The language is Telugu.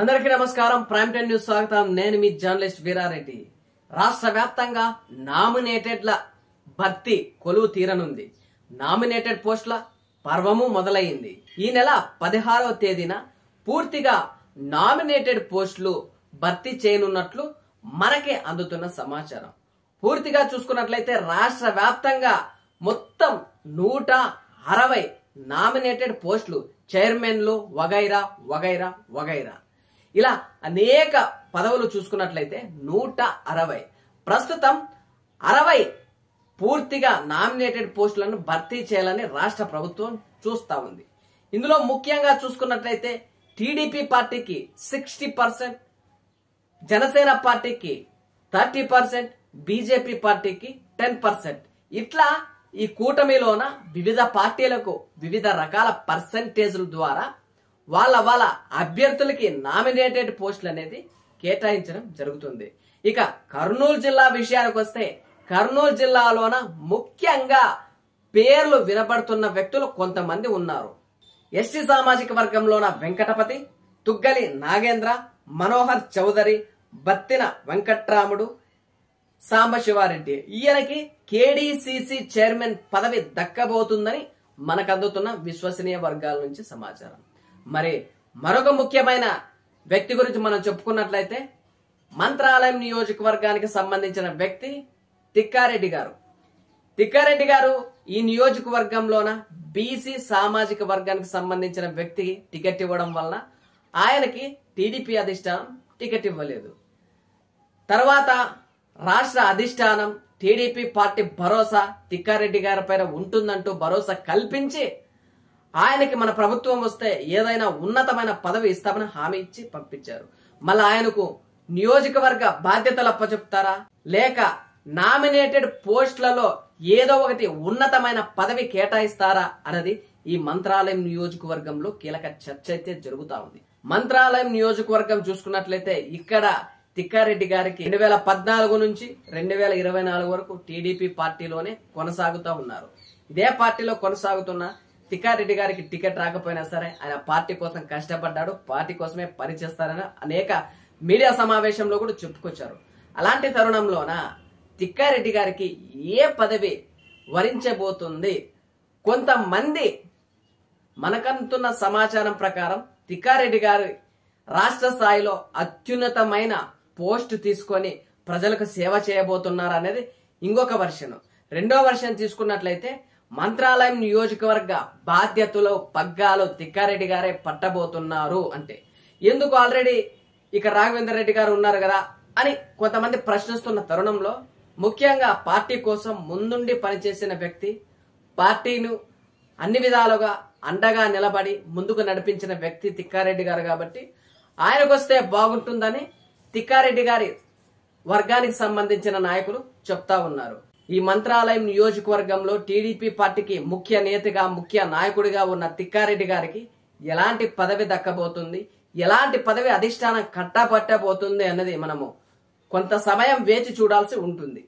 అందరికీ నమస్కారం. ప్రైమ్ టైమ్ న్యూస్ స్వాగతం. నేను మీ జర్నలిస్ట్ వీరారెడ్డి. రాష్ట్ర వ్యాప్తంగా నామినేటెడ్ల భర్తీ కొలువు తీరనుంది. నామినేటెడ్ పోస్టుల పర్వము మొదలైంది. ఈ నెల 16వ తేదీన పూర్తిగా నామినేటెడ్ పోస్టులు భర్తీ చేయనున్నట్లు మనకే అందుతున్న సమాచారం. పూర్తిగా చూసుకున్నట్లయితే రాష్ట్ర వ్యాప్తంగా మొత్తం 160 నామినేటెడ్ పోస్టులు, చైర్మన్లు వగైరా వగైరా వగైరా ఇలా అనేక పదవులు చూసుకున్నట్లయితే 160. ప్రస్తుతం 60 పూర్తిగా నామినేటెడ్ పోస్టులను భర్తీ చేయాలని రాష్ట్ర ప్రభుత్వం చూస్తా ఉంది. ఇందులో ముఖ్యంగా చూసుకున్నట్లయితే టీడీపీ పార్టీకి 60%, జనసేన పార్టీకి 30%, బీజేపీ పార్టీకి 10%. ఇట్లా ఈ కూటమిలోన వివిధ పార్టీలకు వివిధ రకాల పర్సెంటేజ్ల ద్వారా వాళ్ళ అభ్యర్థులకి నామినేటెడ్ పోస్టులు అనేది కేటాయించడం జరుగుతుంది. ఇక కర్నూలు జిల్లా విషయానికి వస్తే కర్నూలు జిల్లాలోన ముఖ్యంగా పేర్లు వినబడుతున్న వ్యక్తులు కొంతమంది ఉన్నారు. ఎస్టీ సామాజిక వర్గంలోన వెంకటపతి, తుగ్గలి నాగేంద్ర, మనోహర్ చౌదరి, బత్తిన వెంకట్రాముడు, సాంబశివారెడ్డి. ఈయనకి కేడీసీసీ చైర్మన్ పదవి దక్కబోతుందని మనకు అందుతున్న విశ్వసనీయ వర్గాల నుంచి సమాచారం. మరి మరొక ముఖ్యమైన వ్యక్తి గురించి మనం చెప్పుకున్నట్లయితే మంత్రాలయం నియోజకవర్గానికి సంబంధించిన వ్యక్తి తిక్కారెడ్డి గారు. తిక్కారెడ్డి గారు ఈ నియోజకవర్గంలోన బీసీ సామాజిక వర్గానికి సంబంధించిన వ్యక్తికి టికెట్ ఇవ్వడం వలన ఆయనకి టీడీపీ అధిష్టానం టికెట్ ఇవ్వలేదు. తర్వాత రాష్ట్ర అధిష్టానం టీడీపీ పార్టీ భరోసా తిక్కారెడ్డి గారి పైన ఉంటుందంటూ భరోసా కల్పించి ఆయనకి మన ప్రభుత్వం వస్తే ఏదైనా ఉన్నతమైన పదవి ఇస్తామని హామీ ఇచ్చి పంపించారు. మళ్ళీ ఆయనకు నియోజకవర్గ బాధ్యతలు అప్పచెప్తారా, లేక నామినేటెడ్ పోస్టులలో ఏదో ఒకటి ఉన్నతమైన పదవి కేటాయిస్తారా అన్నది ఈ మంత్రాలయం నియోజకవర్గంలో కీలక చర్చ అయితే జరుగుతా ఉంది. మంత్రాలయం నియోజకవర్గం చూసుకున్నట్లయితే ఇక్కడ తిక్కారెడ్డి గారికి 2014 నుంచి 2024 వరకు టీడీపీ పార్టీలోనే కొనసాగుతూ ఉన్నారు. ఇదే పార్టీలో కొనసాగుతున్న తిక్కారెడ్డి గారికి టికెట్ రాకపోయినా సరే ఆయన పార్టీ కోసం కష్టపడ్డాడు, పార్టీ కోసమే పనిచేస్తారని అనేక మీడియా సమావేశంలో కూడా చెప్పుకొచ్చారు. అలాంటి తరుణంలోన తిక్కారెడ్డి గారికి ఏ పదవి వరించబోతుంది? కొంతమంది మనకంతున్న సమాచారం ప్రకారం తిక్కారెడ్డి గారు రాష్ట్ర స్థాయిలో అత్యున్నతమైన పోస్ట్ తీసుకొని ప్రజలకు సేవ చేయబోతున్నారు అనేది ఇంకొక వర్షన్. రెండో వర్షన్ తీసుకున్నట్లయితే మంత్రాలయం నియోజకవర్గ బాధ్యతలు పగ్గాలు తిక్కారెడ్డి గారే పట్టబోతున్నారు. అంటే ఎందుకు ఆల్రెడీ ఇక రాఘవేంద్ర రెడ్డి గారు ఉన్నారు కదా అని కొంతమంది ప్రశ్నిస్తున్న తరుణంలో ముఖ్యంగా పార్టీ కోసం ముందుండి పనిచేసిన వ్యక్తి, పార్టీను అన్ని విధాలుగా అండగా నిలబడి ముందుకు నడిపించిన వ్యక్తి తిక్కారెడ్డి గారు కాబట్టి ఆయనకు వస్తే బాగుంటుందని తిక్కారెడ్డి గారి వర్గానికి సంబంధించిన నాయకులు చెప్తా ఉన్నారు. ఈ మంత్రాలయం నియోజకవర్గంలో టీడీపీ పార్టీకి ముఖ్య నేతగా ముఖ్య నాయకుడిగా ఉన్న తిక్కారెడ్డి గారికి ఎలాంటి పదవి దక్కబోతుంది, ఎలాంటి పదవి అధిష్టానం కట్టబట్టబోతుంది అన్నది మనము కొంత సమయం వేచి చూడాల్సి ఉంటుంది.